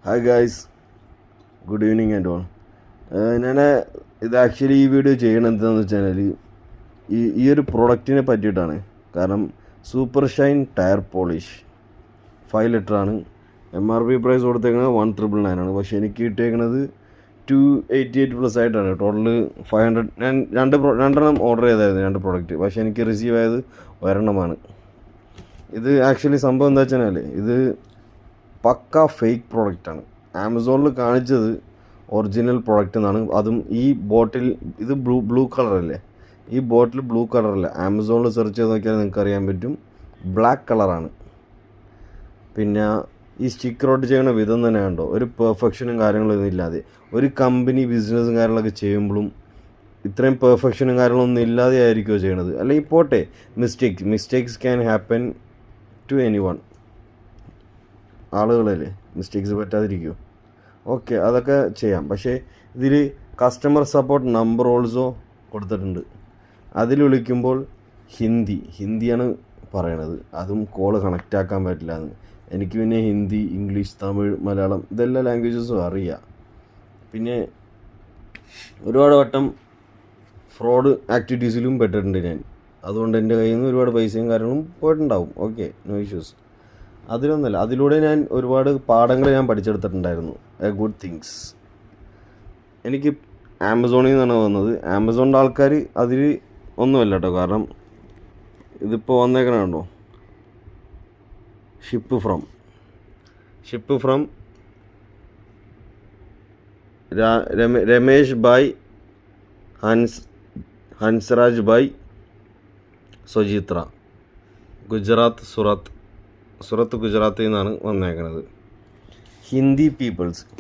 Hi guys, good evening and all. ഞാൻ ഇത് actually ഈ വീഡിയോ ചെയ്യണം എന്താണെന്ന് വെച്ചാൽ ഈ ഒരു പ്രൊഡക്റ്റിനെ പറ്റിയിട്ടാണ്. കാരണം സൂപ്പർ ഷൈൻ ടയർ പോളിഷ് 5 ലിറ്ററാണ്. MRP പ്രൈസ് കൊടുത്തേക്കുന്നത് 1,999 ആണ്. പക്ഷേ എനിക്ക് കിട്ടിയേക്കുന്നത് 288 പ്ലസ് ആയിട്ടാണ്. ടോട്ടൽ 500. ഞാൻ രണ്ടെണ്ണം ഓർഡർ ചെയ്തായിരുന്നു, 2 പ്രോഡക്റ്റ്. പക്ഷേ എനിക്ക് റിസീവ് ആയത് ഒരെണ്ണമാണ്. ഇത് ആക്ച്വലി സംഭവം എന്താ വെച്ചാൽ ഇത് പക്ക ഫേക്ക് പ്രോഡക്റ്റാണ്. ആമസോണിൽ കാണിച്ചത് ഒറിജിനൽ പ്രോഡക്റ്റ് എന്നാണ്. അതും ഈ ബോട്ടിൽ ഇത് ബ്ലൂ കളറല്ലേ, ഈ ബോട്ടിൽ ബ്ലൂ കളറല്ല. ആമസോണിൽ സെർച്ച് ചെയ്ത് നോക്കിയാൽ നിങ്ങൾക്ക് അറിയാൻ പറ്റും, ബ്ലാക്ക് കളറാണ്. പിന്നെ ഈ സ്റ്റിക്കർ ഔട്ട് ചെയ്യുന്ന വിധം തന്നെ കണ്ടോ, ഒരു പെർഫെക്ഷനും കാര്യങ്ങളൊന്നും ഇല്ലാതെ. ഒരു കമ്പനി ബിസിനസ്സും കാര്യങ്ങളൊക്കെ ചെയ്യുമ്പോഴും ഇത്രയും പെർഫെക്ഷനും കാര്യങ്ങളൊന്നും ഇല്ലാതെ ആയിരിക്കുമോ ചെയ്യണത്. അല്ലെങ്കിൽ പോട്ടെ, mistakes can happen to anyone. ആളുകളല്ലേ, മിസ്റ്റേക്സ് പറ്റാതിരിക്കുമോ? ഓക്കെ, അതൊക്കെ ചെയ്യാം. പക്ഷേ ഇതിൽ കസ്റ്റമർ സപ്പോർട്ട് നമ്പർ ഓൾസോ കൊടുത്തിട്ടുണ്ട്. അതിൽ വിളിക്കുമ്പോൾ ഹിന്ദിയാണ് പറയണത്. അതും കോള് കണക്റ്റ് ആക്കാൻ പറ്റില്ല എന്ന്. എനിക്ക് പിന്നെ ഹിന്ദി, ഇംഗ്ലീഷ്, തമിഴ്, മലയാളം ഇതെല്ലാ ലാംഗ്വേജസും അറിയാം. പിന്നെ ഒരുപാട് വട്ടം ഫ്രോഡ് ആക്ടിവിറ്റീസിലും പെട്ടിട്ടുണ്ട് ഞാൻ. അതുകൊണ്ട് എൻ്റെ കയ്യിൽ നിന്ന് ഒരുപാട് പൈസയും കാര്യങ്ങളും പോയിട്ടുണ്ടാവും. Okay, no issues. അതിലൊന്നുമല്ല, അതിലൂടെ ഞാൻ ഒരുപാട് പാഠങ്ങൾ ഞാൻ പഠിച്ചെടുത്തിട്ടുണ്ടായിരുന്നു. Good things. എനിക്ക് ആമസോണിൽ നിന്നാണ് വന്നത്. ആമസോണിൻ്റെ ആൾക്കാർ അതിൽ ഒന്നുമല്ല കേട്ടോ. കാരണം ഇതിപ്പോൾ വന്നേക്കണോ, ഷിപ്പ് ഫ്രം രമേഷ് ബായ്, ഹൻസ്രാജ് ബായ്, സൊജിത്ര, ഗുജറാത്ത്, സുറത്ത് ഗുജറാത്തിൽ നിന്നാണ് വന്നേക്കുന്നത്.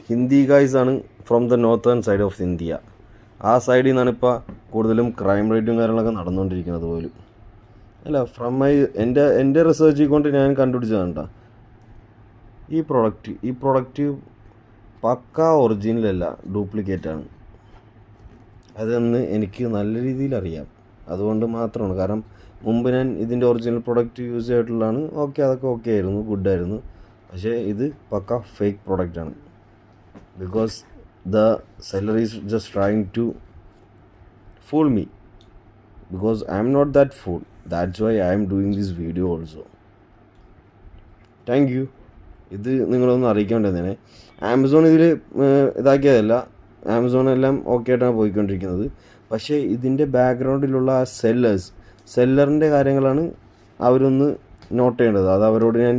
ഹിന്ദി ഗൈസ് ആണ്, from the northern side of India. ആ സൈഡിൽ നിന്നാണ് ഇപ്പോൾ കൂടുതലും ക്രൈം റേറ്റും കാര്യങ്ങളൊക്കെ നടന്നുകൊണ്ടിരിക്കുന്നത് പോലും. അല്ല, എൻ്റെ റിസർച്ചിൽ കൊണ്ട് ഞാൻ കണ്ടുപിടിച്ചതാണ് കേട്ടോ ഈ പ്രൊഡക്റ്റ് പക്ക ഒറിജിനലല്ല, ഡ്യൂപ്ലിക്കേറ്റാണ്. അതെന്ന് എനിക്ക് നല്ല രീതിയിൽ അറിയാം. അതുകൊണ്ട് മാത്രമാണ്. കാരണം മുമ്പ് ഞാൻ ഇതിൻ്റെ ഒറിജിനൽ പ്രൊഡക്റ്റ് യൂസ് ചെയ്തിട്ടുള്ളതാണ്. അതൊക്കെ ഓക്കെ ആയിരുന്നു, ഗുഡായിരുന്നു. പക്ഷേ ഇത് പക്ക ഫേക്ക് പ്രൊഡക്റ്റാണ്. Because the seller is just trying to fool me. Because I am not that fool. That's why I am doing this video also. Thank you. ഇത് നിങ്ങളൊന്ന് അറിയിക്കേണ്ടതന്നെ. ആമസോൺ ഇതിൽ ഇതാക്കിയതല്ല. ആമസോണെല്ലാം ഓക്കെ ആയിട്ടാണ് പോയിക്കൊണ്ടിരിക്കുന്നത്. പക്ഷേ ഇതിൻ്റെ ബാക്ക്ഗ്രൗണ്ടിലുള്ള ആ സെല്ലറിൻ്റെ കാര്യങ്ങളാണ് അവരൊന്ന് നോട്ട് ചെയ്യേണ്ടത്. അത് അവരോട് ഞാൻ